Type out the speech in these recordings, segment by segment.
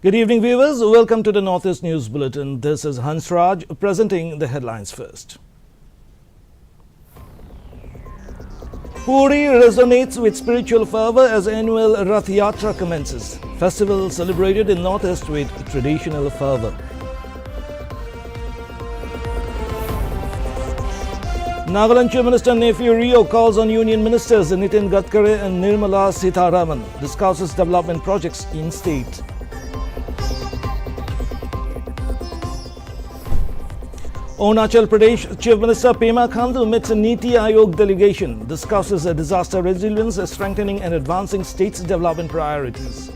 Good evening, viewers. Welcome to the Northeast News Bulletin. This is Hansraj presenting the headlines first. Puri resonates with spiritual fervor as annual Rath Yatra commences. Festival celebrated in Northeast with traditional fervor. Nagaland Chief Minister Nephew Rio calls on Union Ministers Nitin Gadkari and Nirmala Sitharaman, discusses development projects in state. Arunachal Pradesh Chief Minister Pema Khandu meets a Niti Aayog delegation, discusses disaster resilience, strengthening and advancing states' development priorities.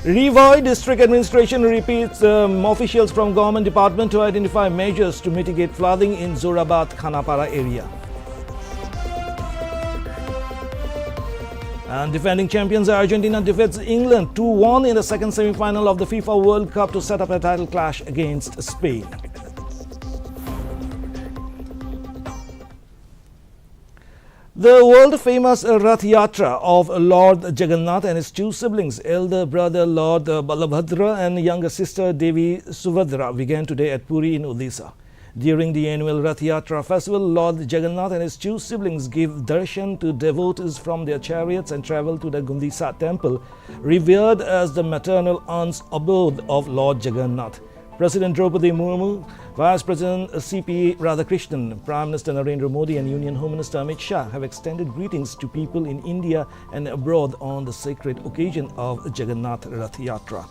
Revoi District Administration repeats officials from government department to identify measures to mitigate flooding in Zorabad Khanapara area. And defending champions Argentina defeats England 2-1 in the second semi-final of the FIFA World Cup to set up a title clash against Spain. The world-famous Rath Yatra of Lord Jagannath and his two siblings, elder brother Lord Balabhadra and younger sister Devi Subhadra, began today at Puri in Odisha. During the annual Rath Yatra festival, Lord Jagannath and his two siblings give darshan to devotees from their chariots and travel to the Gundisa temple, revered as the maternal aunt's abode of Lord Jagannath. President Draupadi Murmu, Vice President C.P. Radhakrishnan, Prime Minister Narendra Modi and Union Home Minister Amit Shah have extended greetings to people in India and abroad on the sacred occasion of Jagannath Rath Yatra.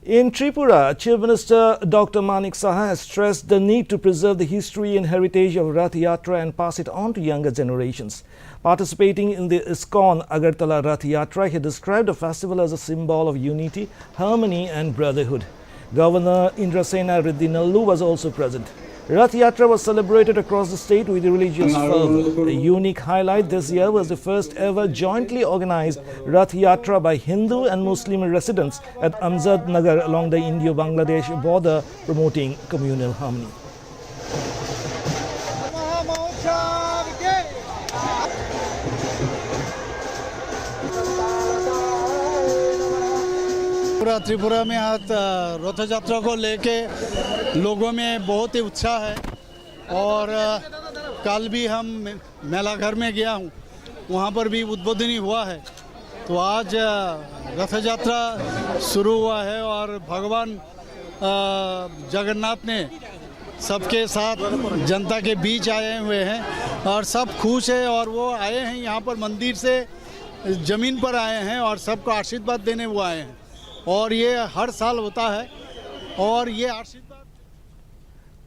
In Tripura, Chief Minister Dr. Manik Saha has stressed the need to preserve the history and heritage of Rath Yatra and pass it on to younger generations. Participating in the ISKCON Agartala Rath Yatra, he described the festival as a symbol of unity, harmony and brotherhood. Governor Indrasena Reddy Nallu was also present. Rath Yatra was celebrated across the state with religious fervor. A unique highlight this year was the first ever jointly organized Rath Yatra by Hindu and Muslim residents at Amzad Nagar along the Indio-Bangladesh border, promoting communal harmony. पूरा त्रिपुरा में आज रथ यात्रा को लेके लोगों में बहुत ही उत्साह है और कल भी हम मेला घर में गया हूँ, वहाँ पर भी उद्बोधनी हुआ है। तो आज रथ यात्रा शुरू हुआ है और भगवान जगन्नाथ ने सबके साथ जनता के बीच आए हुए हैं और सब खुश है और वो आए हैं यहाँ पर मंदिर से ज़मीन पर आए हैं और सबको आशीर्वाद देने वो आए हैं और ये हर साल होता है और ये आशीर्वाद।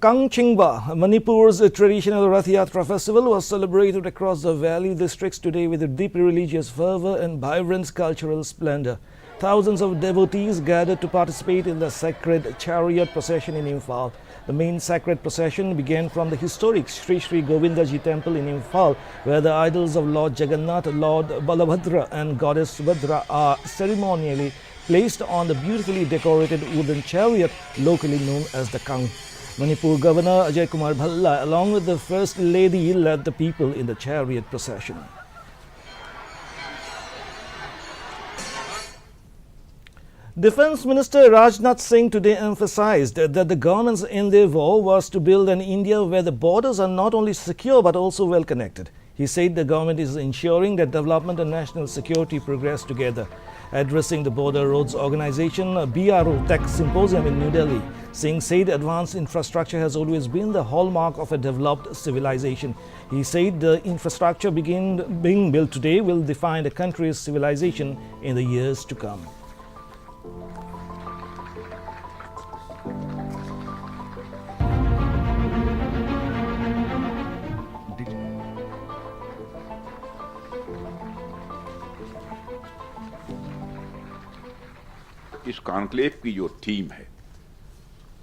Kangchingba, Manipur's traditional Rath Yatra festival, was celebrated across the valley districts today with a deep religious fervor and vibrant cultural splendor. Thousands of devotees gathered to participate in the sacred chariot procession in Imphal. The main sacred procession began from the historic Sri Sri Govindaji temple in Imphal, where the idols of Lord Jagannath, Lord Balabhadra and Goddess Subhadra are ceremonially placed on the beautifully decorated wooden chariot locally known as the Kang. Manipur Governor Ajay Kumar Bhalla, along with the First Lady, led the people in the chariot procession. Defence Minister Rajnath Singh today emphasized that the government's endeavour was to build an India where the borders are not only secure but also well connected. He said the government is ensuring that development and national security progress together. Addressing the Border Roads Organization BRO Tech Symposium in New Delhi, Singh said advanced infrastructure has always been the hallmark of a developed civilization. He said the infrastructure being built today will define the country's civilization in the years to come. इस conclave की जो theme है,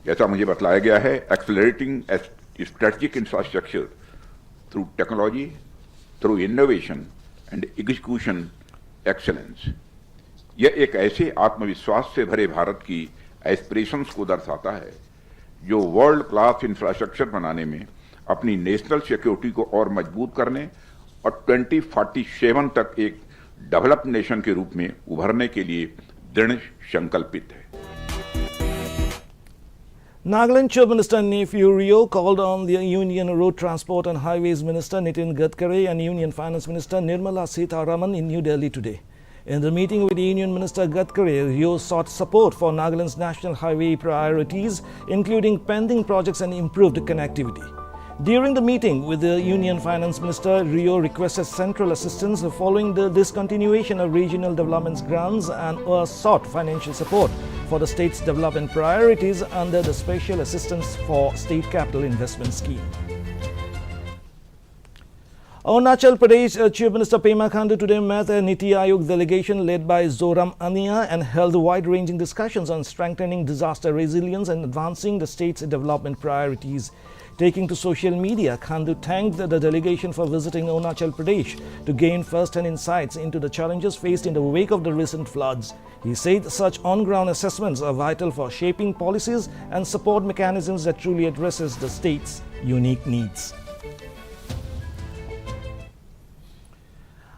जैसा मुझे बतलाया गया है, accelerating strategic infrastructure through technology, through innovation and execution excellence. यह एक ऐसे आत्मविश्वास से भरे भारत की एस्पिरेशंस को दर्शाता है जो वर्ल्ड क्लास इंफ्रास्ट्रक्चर बनाने में अपनी नेशनल सिक्योरिटी को और मजबूत करने और 2047 तक एक डेवलप्ड नेशन के रूप में उभरने के लिए दृढ़ संकल्पित है। Nagaland Chief Minister Nephew Rio called on the Union Road Transport and Highways Minister Nitin Gadkari and Union Finance Minister Nirmala Sitharaman in New Delhi today. In the meeting with Union Minister Gadkari, Rio sought support for Nagaland's national highway priorities, including pending projects and improved connectivity. During the meeting with the Union Finance Minister, Rio requested central assistance following the discontinuation of regional development grants and sought financial support for the state's development priorities under the Special Assistance for State Capital Investment Scheme. Arunachal Pradesh Chief Minister Pema Khandu today met a Niti Aayog delegation led by Zoram Ania and held wide-ranging discussions on strengthening disaster resilience and advancing the state's development priorities. Taking to social media, Khandu thanked the delegation for visiting Arunachal Pradesh to gain first-hand insights into the challenges faced in the wake of the recent floods. He said such on-ground assessments are vital for shaping policies and support mechanisms that truly addresses the state's unique needs.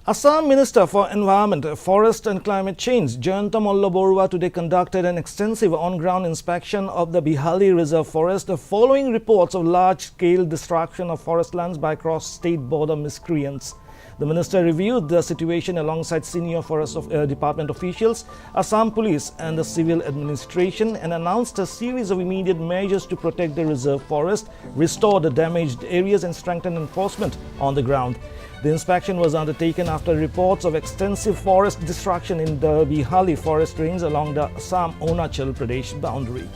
Assam Minister for Environment, Forest and Climate Change, Jayanta Malla Borua, today conducted an extensive on-ground inspection of the Bihali Reserve Forest following reports of large-scale destruction of forest lands by cross-state border miscreants. The minister reviewed the situation alongside senior Forest Department officials, Assam Police and the civil administration and announced a series of immediate measures to protect the reserve forest, restore the damaged areas and strengthen enforcement on the ground. The inspection was undertaken after reports of extensive forest destruction in the Bihali forest range along the Assam-Arunachal Pradesh boundary.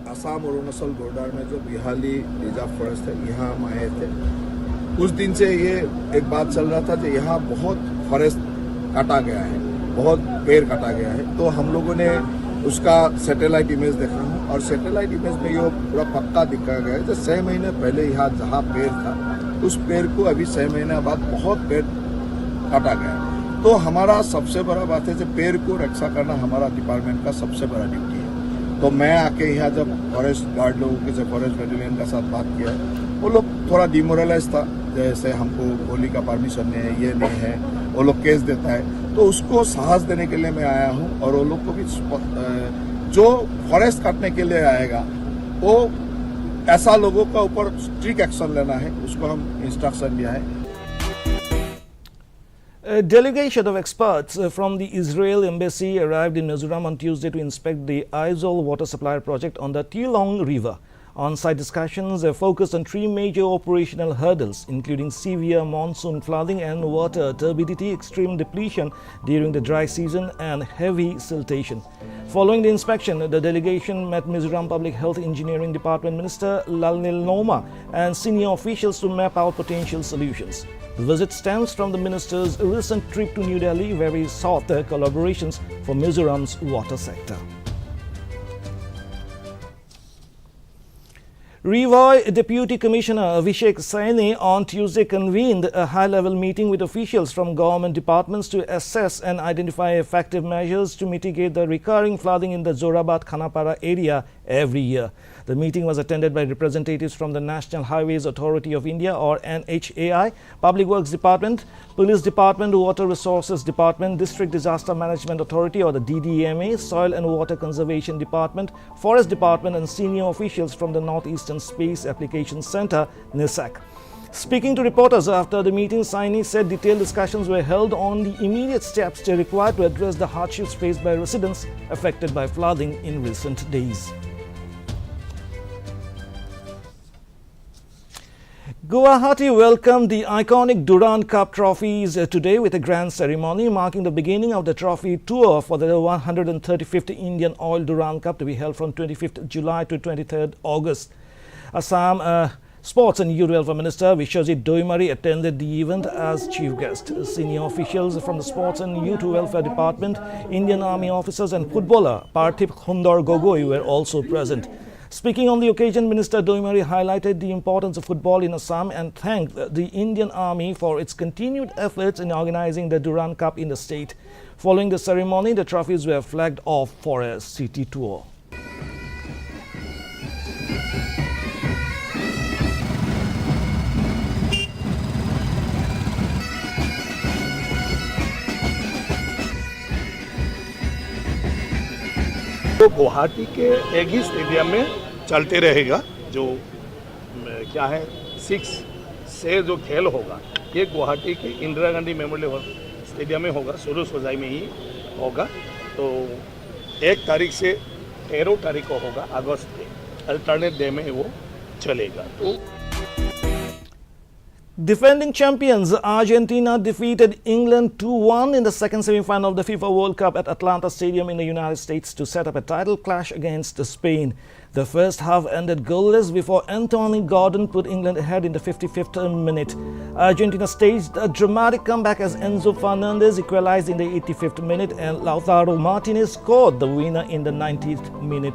Assam और Arunachal border में जो बिहाली reserve forest है, यहाँ हम आए थे। कुछ दिन से ये एक बात चल रहा था कि यहाँ बहुत फॉरेस्ट काटा गया है, बहुत पेड़ काटा गया है। तो हम लोगों ने उसका सैटेलाइट इमेज देखा है और सैटेलाइट इमेज में ये पूरा पक्का दिखा गया है। जो 6 महीने पहले यहाँ जहाँ पेड़ था, उस पेड़ को अभी 6 महीने बाद बहुत पेड़ काटा गया है। तो हमारा सबसे बड़ा बात है कि पेड़ को रक्षा करना हमारा डिपार्टमेंट का सबसे बड़ा ड्यूटी है। तो मैं आके यहाँ जब फॉरेस्ट गार्ड लोगों के फॉरेस्ट बैटेलियन का साथ बात किया, वो लोग थोड़ा डिमोरलाइज था, जैसे हमको गोली का परमिशन नहीं है, ये नहीं है, वो लोग केस देता है। तो उसको साहस देने के लिए मैं आया हूँ और वो लोग को भी जो फॉरेस्ट काटने के लिए आएगा वो ऐसा लोगों का ऊपर स्ट्रिक्ट एक्शन लेना है, उसको हम इंस्ट्रक्शन दिया है। A delegation of experts from the Israel Embassy arrived in Mizoram on Tuesday to inspect the Aizawl water supply project on the Tilong River. On-site discussions focused on 3 major operational hurdles, including severe monsoon flooding and water turbidity, extreme depletion during the dry season, and heavy siltation. Following the inspection, the delegation met Mizoram Public Health Engineering Department Minister Lalnil Noma and senior officials to map out potential solutions. The visit stems from the minister's recent trip to New Delhi, where he sought collaborations for Mizoram's water sector. Revoy Deputy Commissioner Abhishek Saini on Tuesday convened a high-level meeting with officials from government departments to assess and identify effective measures to mitigate the recurring flooding in the Zorabad-Khanapara area every year. The meeting was attended by representatives from the National Highways Authority of India or NHAI, Public Works Department, Police Department, Water Resources Department, District Disaster Management Authority or the DDMA, Soil and Water Conservation Department, Forest Department and senior officials from the Northeastern Space Application Center, NISAC. Speaking to reporters after the meeting, Saini said detailed discussions were held on the immediate steps required to address the hardships faced by residents affected by flooding in recent days. Guwahati welcomed the iconic Durand Cup trophies today with a grand ceremony marking the beginning of the trophy tour for the 135th Indian Oil Durand Cup to be held from 25th July to 23rd August. Assam Sports and Youth Welfare Minister Vishwajit Doimari attended the event as chief guest. Senior officials from the Sports and Youth Welfare Department, Indian Army officers and footballer Parthiv Khundor Gogoi were also present. Speaking on the occasion, Minister Doimari highlighted the importance of football in Assam and thanked the Indian Army for its continued efforts in organizing the Duran Cup in the state. Following the ceremony, the trophies were flagged off for a city tour. तो गुवाहाटी के एक ही stadium में चलते रहेगा। जो क्या है 6 से जो खेल होगा ये गुवाहाटी के इंदिरा गांधी मेमोरियल स्टेडियम में होगा, शुरू सोजाई में ही होगा। तो 1 तारीख से 13 तारीख को होगा अगस्त के, अल्टरनेट डे में वो चलेगा। तो Defending champions Argentina defeated England 2-1 in the second semi-final of the FIFA World Cup at Atlanta Stadium in the United States to set up a title clash against Spain. The first half ended goalless before Anthony Gordon put England ahead in the 55th minute. Argentina staged a dramatic comeback as Enzo Fernandez equalized in the 85th minute and Lautaro Martinez scored the winner in the 90th minute.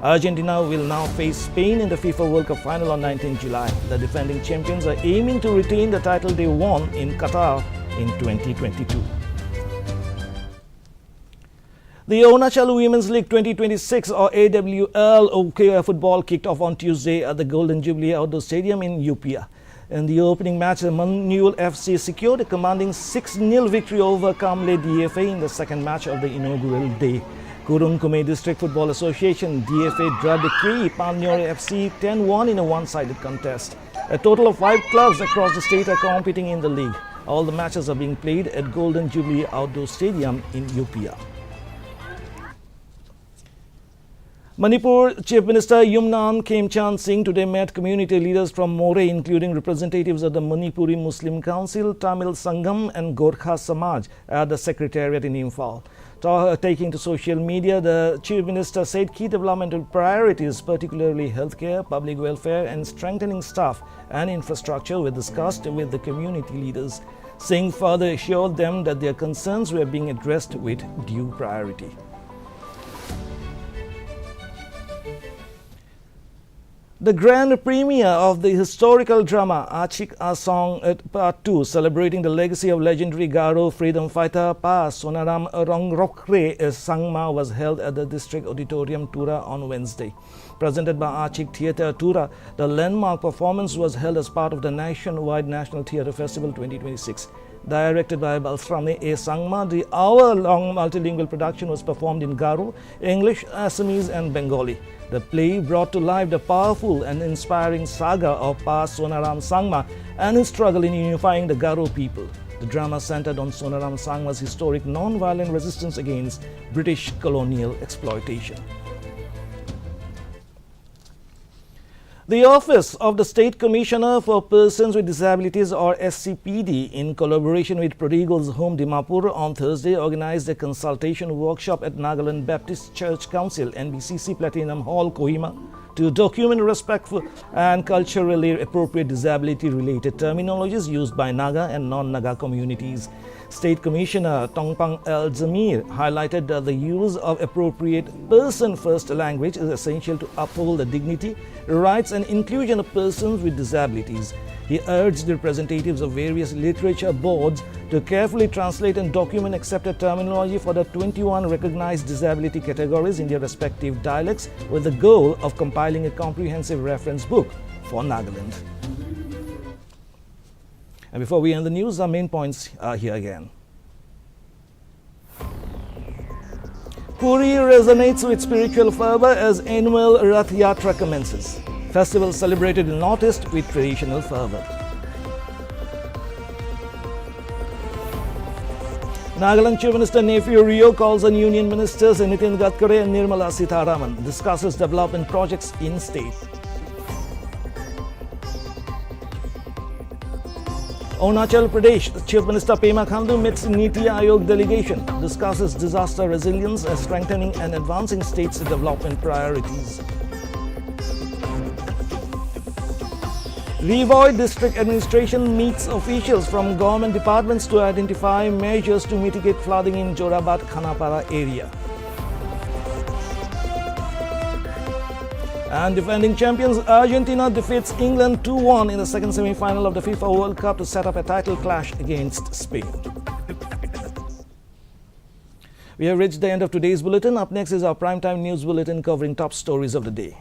Argentina will now face Spain in the FIFA World Cup final on 19 July. The defending champions are aiming to retain the title they won in Qatar in 2022. The Arunachal Women's League 2026 or AWL OK football kicked off on Tuesday at the Golden Jubilee Outdoor Stadium in Upia. In the opening match, the Manual FC secured a commanding 6-0 victory over Kamle DFA in the second match of the inaugural day. Kurung Kume District Football Association DFA drubbed K Panyore FC 10-1 in a one-sided contest. A total of 5 clubs across the state are competing in the league. All the matches are being played at Golden Jubilee Outdoor Stadium in Upia. Manipur Chief Minister Yumnan Khemchand Singh today met community leaders from More, including representatives of the Manipuri Muslim Council, Tamil Sangam and Gorkha Samaj at the Secretariat in Imphal. Taking to social media, the Chief Minister said key developmental priorities, particularly healthcare, public welfare and strengthening staff and infrastructure, were discussed with the community leaders. Singh further assured them that their concerns were being addressed with due priority. The grand premiere of the historical drama Achik Asong Part 2, celebrating the legacy of legendary Garo freedom fighter Pa Sonaram Rongrokre Sangma, was held at the District Auditorium Tura on Wednesday. Presented by Achik Theatre Tura, the landmark performance was held as part of the nationwide National Theatre Festival 2026. Directed by Balsrame A. Sangma, the hour-long multilingual production was performed in Garo, English, Assamese and Bengali. The play brought to life the powerful and inspiring saga of Pa Sonaram Sangma and his struggle in unifying the Garo people. The drama centered on Sonaram Sangma's historic non-violent resistance against British colonial exploitation. The Office of the State Commissioner for Persons with Disabilities or SCPD, in collaboration with Prodigals Home Dimapur, on Thursday organized a consultation workshop at Nagaland Baptist Church Council, NBCC Platinum Hall, Kohima, to document respectful and culturally appropriate disability-related terminologies used by Naga and non-Naga communities. State Commissioner Tongpang L. Zamir highlighted that the use of appropriate person-first language is essential to uphold the dignity, rights and inclusion of persons with disabilities. He urged the representatives of various literature boards to carefully translate and document accepted terminology for the 21 recognized disability categories in their respective dialects, with the goal of compiling a comprehensive reference book for Nagaland. And before we end the news, our main points are here again. Puri resonates with spiritual fervor as annual Rath Yatra commences. Festival celebrated in Northeast with traditional fervor. Nagaland Chief Minister Nephew Rio calls on Union Ministers Nitin Gadkari and Nirmala Sitharaman, discusses development projects in state. Arunachal Pradesh Chief Minister Pema Khandu meets Niti Aayog delegation, discusses disaster resilience and strengthening and advancing states' development priorities. Revoy District Administration meets officials from government departments to identify measures to mitigate flooding in Jorabad Khanapara area. And defending champions Argentina defeats England 2-1 in the second semi-final of the FIFA World Cup to set up a title clash against Spain. We have reached the end of today's bulletin. Up next is our primetime news bulletin covering top stories of the day.